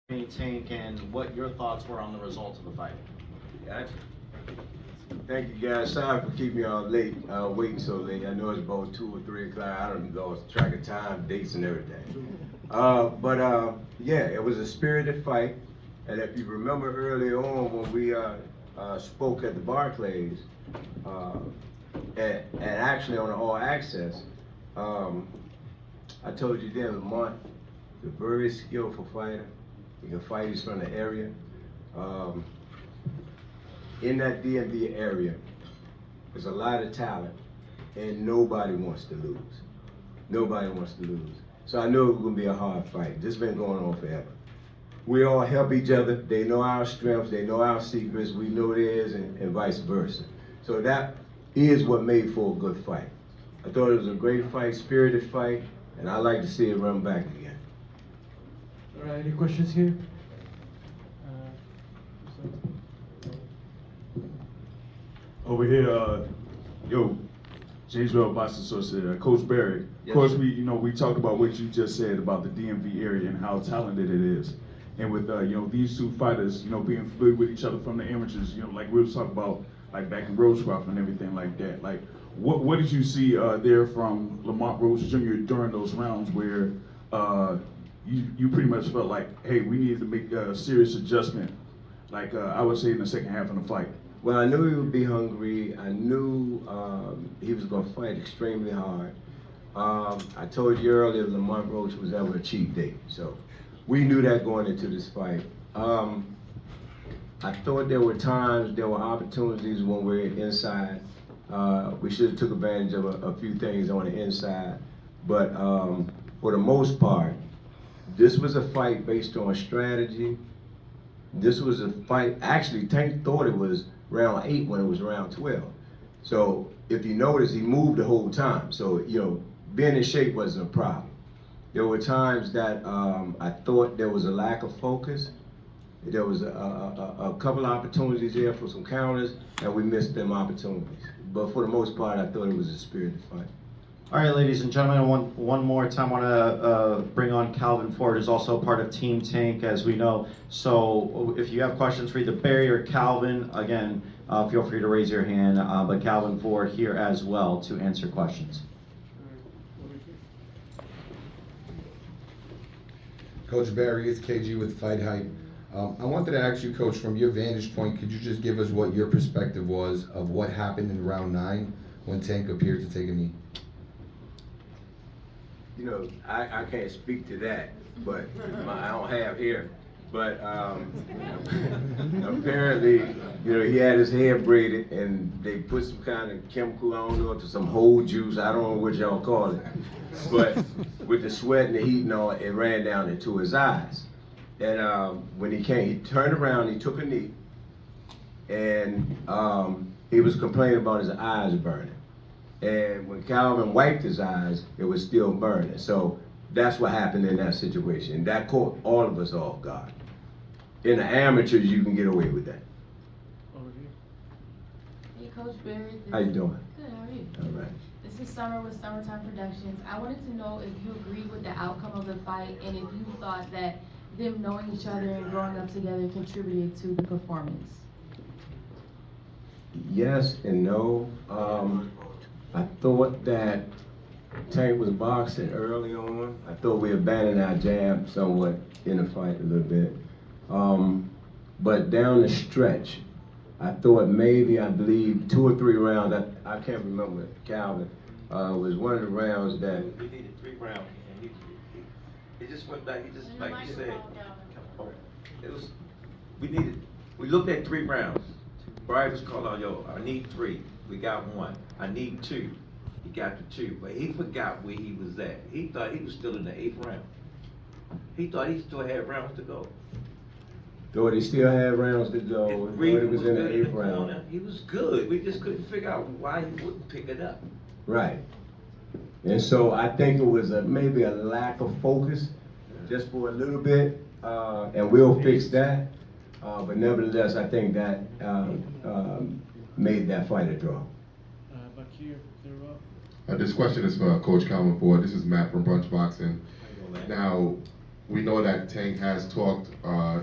Tank, and what your thoughts were on the results of the fight. Gotcha. Thank you guys. Sorry for keeping y'all late, waiting so late. I know it's about 2 or 3 o'clock. I don't go track of time, dates, and everything. Yeah, it was a spirited fight. And if you remember earlier on when we spoke at the Barclays, and actually on the All Access, I told you then, Lamont, is a very skillful fighter. He can fight. He's from the area. In that DMV area, there's a lot of talent, and nobody wants to lose. Nobody wants to lose. So I knew it was gonna be a hard fight. This has been going on forever. We all help each other. They know our strengths, they know our secrets, we know theirs, and vice versa. So that is what made for a good fight. I thought it was a great fight, spirited fight, and I like to see it run back again. All right, any questions here? Over here, Jamesville Boxing Association, Coach Barry. Of Yes, course, sir. we talked about what you just said about the DMV area and how talented it is. And with these two fighters, being familiar with each other from the amateurs, like we was talking about, like back in Roachcroft and everything like that. Like, what did you see there from Lamont Roach Jr. during those rounds where you pretty much felt like, hey, we needed to make a serious adjustment, like I would say in the second half of the fight? Well, I knew he would be hungry. I knew he was going to fight extremely hard. I told you earlier, Lamont Roach was ever a cheap date, so we knew that going into this fight. I thought there were opportunities when we were inside. We should have took advantage of a few things on the inside, but for the most part, this was a fight based on strategy. This was a fight, actually Tank thought it was round 8 when it was round 12. So if you notice, he moved the whole time. So, being in shape wasn't a problem. There were times that I thought there was a lack of focus. There was a couple of opportunities there for some counters, and we missed them opportunities. But for the most part, I thought it was a spirited fight. All right, ladies and gentlemen, one more time, I want to bring on Calvin Ford, who's also part of Team Tank, as we know. So if you have questions for either Barry or Calvin, again, feel free to raise your hand. But Calvin Ford here as well to answer questions. Coach Barry, it's KG with Fight Hype. I wanted to ask you, Coach, from your vantage point, could you just give us what your perspective was of what happened in round 9 when Tank appeared to take a knee? I can't speak to that, but I don't have here. But apparently, he had his hair braided, and they put some kind of chemical, I don't know, if it's some whole juice, I don't know what y'all call it. But with the sweat and the heat and all, it ran down into his eyes. And when he came, he turned around, he took a knee, and he was complaining about his eyes burning. And when Calvin wiped his eyes, it was still burning. So that's what happened in that situation. That caught all of us off guard. In the amateurs, you can get away with that. Hey, Coach Barry. How you doing? Good, how are you? All right. This is Summer with Summertime Productions. I wanted to know if you agreed with the outcome of the fight and if you thought that them knowing each other and growing up together contributed to the performance. Yes and no. I thought that Tank was boxing early on. I thought we abandoned our jab somewhat in the fight a little bit. But down the stretch, I thought maybe, I believe, 2 or 3 rounds, I can't remember, Calvin, was one of the rounds that... We needed 3 rounds, and he just went back, he just, like you said, we looked at 3 rounds. Brian was calling out, yo, I need 3. We got 1. I need 2. He got the 2. But he forgot where he was at. He thought he was still in the 8th round. He thought he still had rounds to go. Thought he still had rounds to go. If Thought he Reed was in the good 8th the round. corner, he was good. We just couldn't figure out why he wouldn't pick it up. Right. And so I think it was maybe a lack of focus just for a little bit, and we'll fix that. But nevertheless, I think that made that fight a draw. Back here, clear up. This question is for Coach Calvin Ford. This is Matt from Brunch Boxing. Now, we know that Tank has talked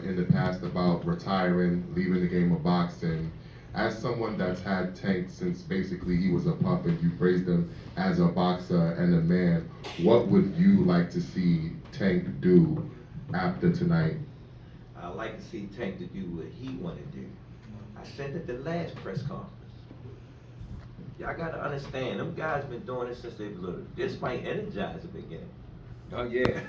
in the past about retiring, leaving the game of boxing. As someone that's had Tank since basically he was a pup, and you phrased him as a boxer and a man, what would you like to see Tank do after tonight? I like to see Tank to do what he want to do. I said at the last press conference. Y'all gotta understand, them guys been doing it since they was little. This might energize them again. Oh, yeah.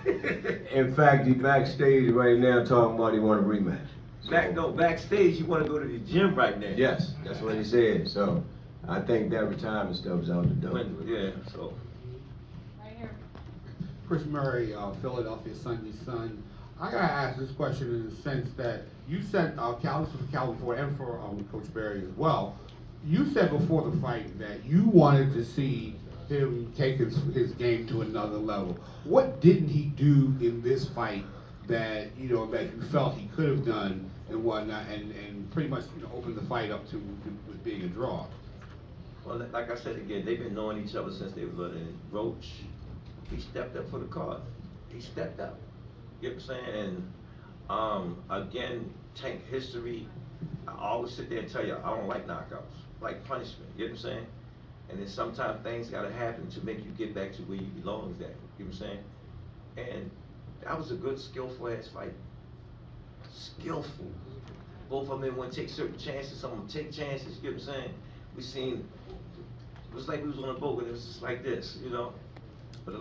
In fact, he backstage right now talking about he want a rematch. So- Backstage, you wanna go to the gym right now. Yes, that's what he said. So I think that retirement stuff is out the door. Yeah, so. Right here. Chris Murray, Philadelphia Sunday Sun. I gotta ask this question in the sense that you said, Calvin, for Calvin Ford and for Coach Barry as well. You said before the fight that you wanted to see him take his game to another level. What didn't he do in this fight that that you felt he could have done and whatnot, and pretty much opened the fight up to being a draw? Well, like I said again, they've been knowing each other since they were little. And Roach, he stepped up for the cause. He stepped up. You know what I'm saying? And again, Tank history. I always sit there and tell you, I don't like knockouts. I like punishment. You know what I'm saying? And then sometimes things gotta happen to make you get back to where you belong at. You know what I'm saying? And that was a good, skillful ass fight. Skillful. Both of them want to take certain chances. Some of them take chances. You know what I'm saying? We seen. It was like we was on a boat and it was just like this, But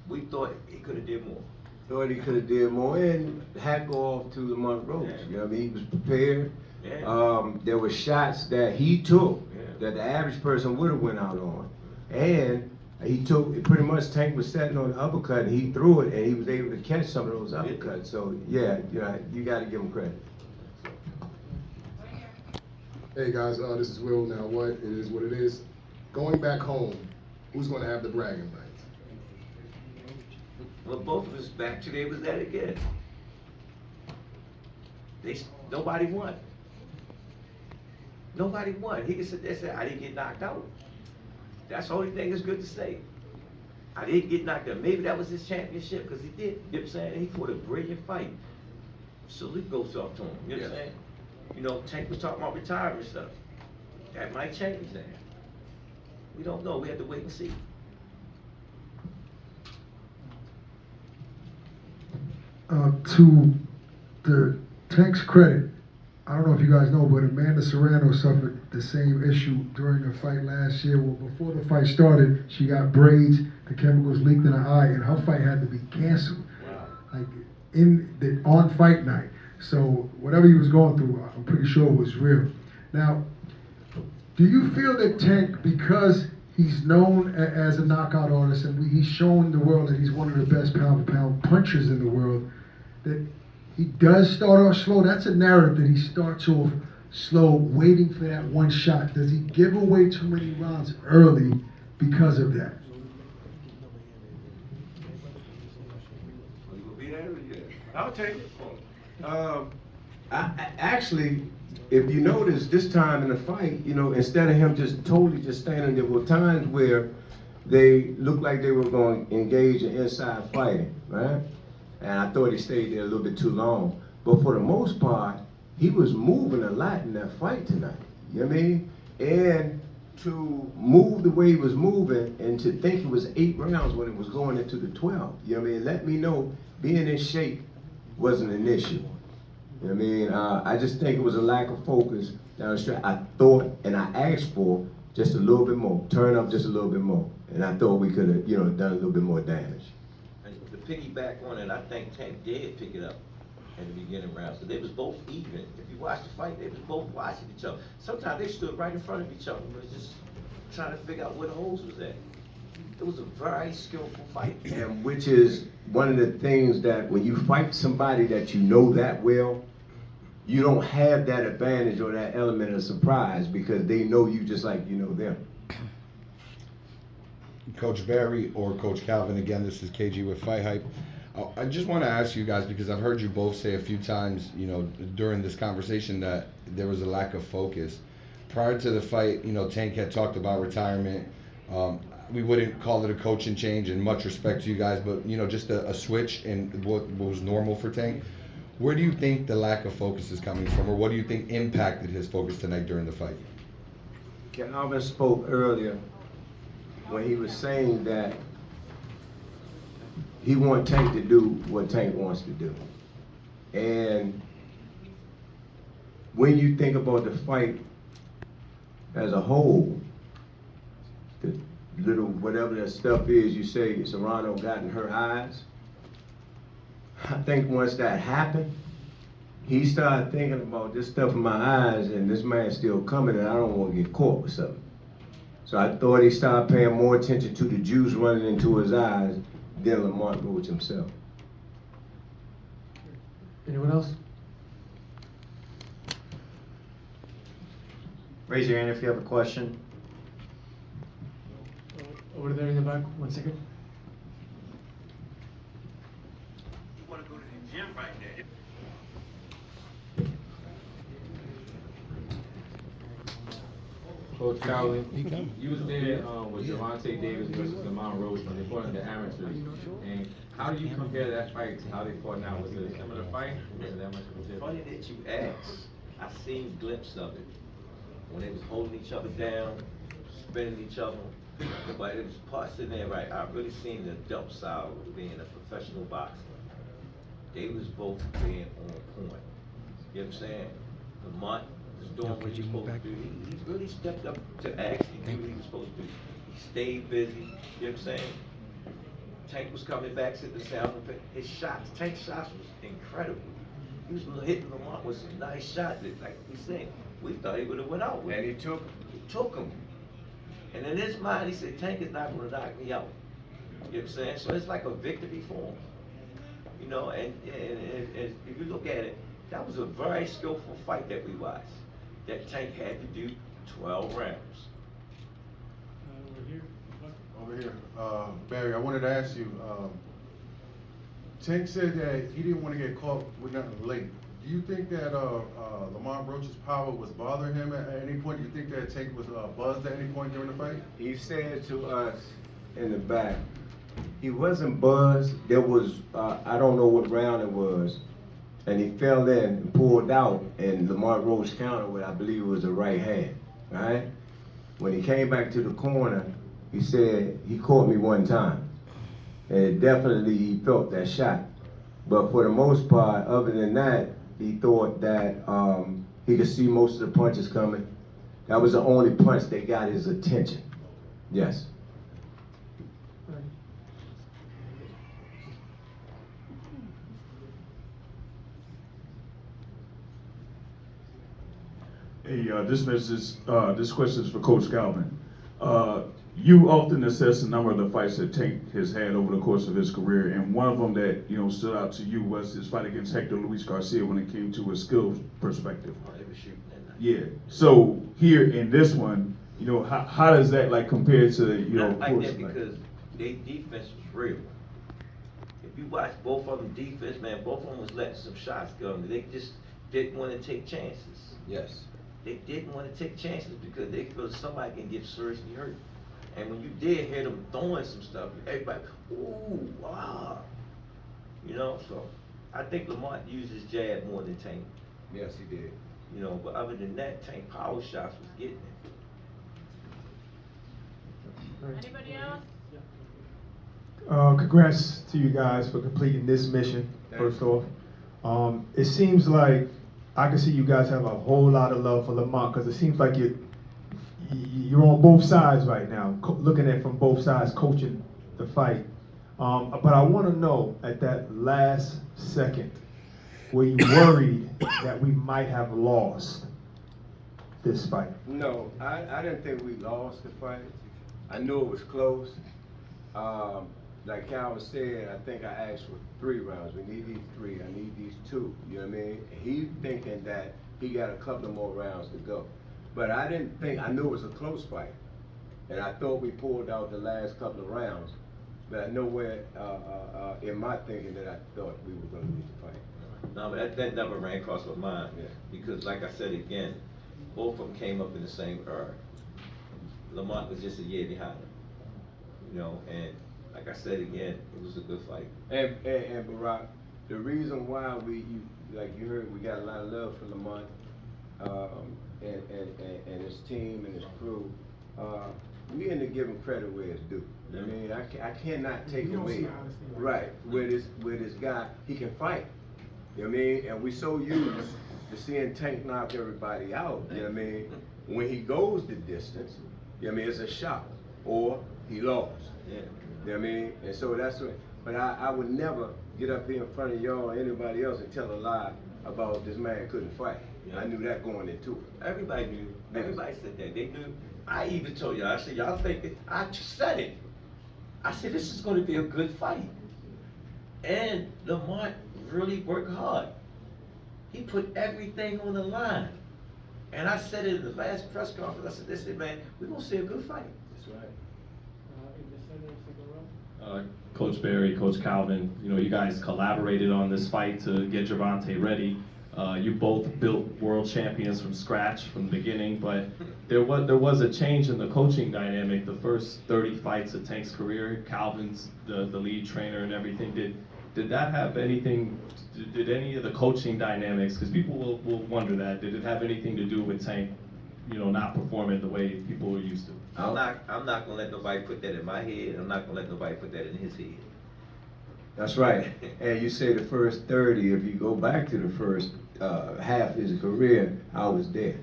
we thought he could have did more. Thought he could have did more, and hat go off to Lamont Roach. Yeah. You know what I mean? He was prepared. Yeah. There were shots that he took Yeah. that the average person would have went out on, and he took pretty much. Tank was setting on the uppercut, and he threw it, and he was able to catch some of those uppercuts. So yeah, you got to give him credit. Hey guys, this is Will. Now what? It is what it is. Going back home, who's going to have the bragging rights? Well, both of us back today was that again. Nobody won. Nobody won. He can sit there and say, I didn't get knocked out. That's the only thing that's good to say. I didn't get knocked out. Maybe that was his championship, because he did. You know what I'm saying? He fought a brilliant fight. Salute goes off to him. You know what I'm saying? Tank was talking about retirement stuff. That might change that. We don't know. We have to wait and see. To the Tank's credit, I don't know if you guys know, but Amanda Serrano suffered the same issue during her fight last year. Well, before the fight started, she got braids, the chemicals leaked in her eye, and her fight had to be canceled. Wow. Like on fight night. So whatever he was going through, I'm pretty sure it was real. Now, do you feel that Tank, because he's known as a knockout artist and he's shown the world that he's one of the best pound-for-pound punchers in the world, that he does start off slow? That's a narrative, that he starts off slow, waiting for that one shot. Does he give away too many rounds early because of that? I'll take it. Actually, if you notice, this time in the fight, instead of him just totally just standing, there were times where they looked like they were going to engage in inside fighting, right? And I thought he stayed there a little bit too long. But for the most part, he was moving a lot in that fight tonight. You know what I mean? And to move the way he was moving, and to think it was 8 rounds when it was going into the 12. You know what I mean? Let me know being in shape wasn't an issue. You know what I mean? I just think it was a lack of focus down the stretch. I thought, and I asked for just a little bit more, turn up just a little bit more. And I thought we could have, done a little bit more damage. And to piggyback on it, I think Tank did pick it up in the beginning rounds. So they was both even. If you watch the fight, they was both watching each other. Sometimes they stood right in front of each other, but just trying to figure out where the holes was at. It was a very skillful fight. And which is one of the things that when you fight somebody that you know that well, you don't have that advantage or that element of surprise, because they know you just like you know them. Coach Barry or Coach Calvin, again, this is KG with Fight Hype. I just want to ask you guys, because I've heard you both say a few times, during this conversation, that there was a lack of focus. Prior to the fight, Tank had talked about retirement. We wouldn't call it a coaching change, and much respect to you guys, but just a switch in what was normal for Tank. Where do you think the lack of focus is coming from, or what do you think impacted his focus tonight during the fight? Calvin spoke earlier when he was saying that he wants Tank to do what Tank wants to do. And when you think about the fight as a whole, the little whatever that stuff is you say Serrano got in her eyes, I think once that happened, he started thinking about this stuff in my eyes and this man's still coming and I don't want to get caught with something. So I thought he started paying more attention to the juice running into his eyes than Lamont Roach himself. Anyone else? Raise your hand if you have a question. Over there in the back, 1 second. You wanna go to the gym right there. Coach Calvin, you was there with Gervonta Davis versus Lamont Roach when they fought in the amateurs. And how do you compare that fight to how they fought now? Was it a similar fight? Was it that much of a difference? Funny that you asked. I seen a glimpse of it when they was holding each other down, spinning each other. But it was parts in there, right? I really seen the adult side of being a professional boxer. They was both being on point. You know what I'm saying? Lamont was doing what he was supposed to do. He really stepped up to actually do what he was supposed to do. He stayed busy. You know what I'm saying? Tank was coming back to the sound of it. His shots, Tank's shots was incredible. He was hitting Lamont with some nice shots that, like we said, we thought he would have went out with. And he took him. He took him. And in his mind, he said, Tank is not going to knock me out. You know what I'm saying? So it's like a victory for him. You know, and if you look at it, that was a very skillful fight that we watched. That Tank had to do 12 rounds. Over here. Over here, Barry, I wanted to ask you, Tank said that he didn't want to get caught with nothing late. Do you think that Lamont Roach's power was bothering him at any point? Do you think that Tank was buzzed at any point during the fight? He said to us in the back, he wasn't buzzed. There was, I don't know what round it was, and he fell in and pulled out, and Lamont Roach countered with, I believe it was a right hand, right? When he came back to the corner, he said, he caught me one time. And definitely he felt that shot. But for the most part, other than that, he thought that he could see most of the punches coming. That was the only punch that got his attention. Yes. Hey, this question is for Coach Calvin. You often assess the number of the fights that Tank has had over the course of his career, and one of them that stood out to you was his fight against Hector Luis Garcia when it came to a skill perspective. Oh, they were shooting that night. Yeah. So here in this one, how does that compare to Not like course, that because their defense was real. If you watch both of them defense, man, both of them was letting some shots go. They just didn't want to take chances. Yes. They didn't want to take chances because they feel somebody can get seriously hurt. And when you did hear them throwing some stuff, everybody, ooh, wow. So I think Lamont used his jab more than Tank. Yes, he did. But other than that, Tank power shots was getting it. Anybody else? Congrats to you guys for completing this mission, first off. It seems like I can see you guys have a whole lot of love for Lamont because it seems like you're on both sides right now, looking at it from both sides, coaching the fight. But I want to know, at that last second, were you worried that we might have lost this fight? No, I didn't think we lost the fight. I knew it was close. Like Calvin said, I think I asked for 3 rounds. We need these 3. I need these 2. You know what I mean? He thinking that he got a couple more rounds to go. But I didn't think, I knew it was a close fight. And I thought we pulled out the last couple of rounds. But I know where, in my thinking, that I thought we were going to lose the fight. No, but that never ran across my mind. Yeah. Because like I said again, both of them came up in the same era. Lamont was just a year behind him. And like I said again, it was a good fight. And Barack, the reason why like you heard, we got a lot of love for Lamont, and his team and his crew. We end up giving credit where it's due. I mean, I cannot take away, right, with this guy, he can fight. You know what I mean? And we so used to seeing Tank knock everybody out, you know what I mean? When he goes the distance, you know what I mean, it's a shock, or he lost. Yeah. You know what I mean? And so that's what, but I would never get up here in front of y'all or anybody else and tell a lie about this man couldn't fight. Yeah. I knew that going into it. Everybody knew. Everybody said that. They knew. I even told y'all, I said, y'all think it? I just said it. I said, this is going to be a good fight. And Lamont really worked hard. He put everything on the line. And I said it in the last press conference. I said, listen, man, we're going to see a good fight. That's right. Coach Barry, Coach Calvin, you know, you guys collaborated on this fight to get Gervonta ready. You both built world champions from scratch from the beginning, but there was a change in the coaching dynamic. The first 30 fights of Tank's career, Calvin's the lead trainer and everything. Did that have anything? Did any of the coaching dynamics? Because people will wonder that. Did it have anything to do with Tank, you know, not performing the way people were used to? I'm not gonna let nobody put that in my head. I'm not gonna let nobody put that in his head. That's right. And you say the first 30, if you go back to the first half of his career, I was there.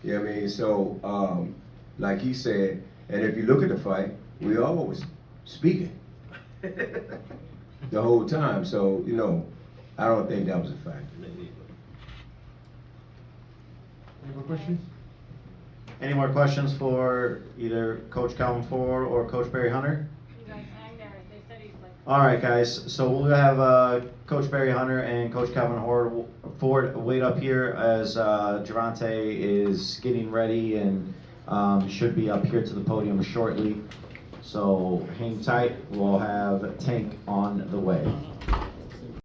You know what I mean? So, like he said, and if you look at the fight, we all was speaking the whole time. So, you know, I don't think that was a factor. Any more questions? Any more questions for either Coach Calvin Ford or Coach Barry Hunter? All right, guys. So we'll have Coach Barry Hunter and Coach Calvin Ford wait up here as Gervonta is getting ready and should be up here to the podium shortly. So hang tight. We'll have Tank on the way.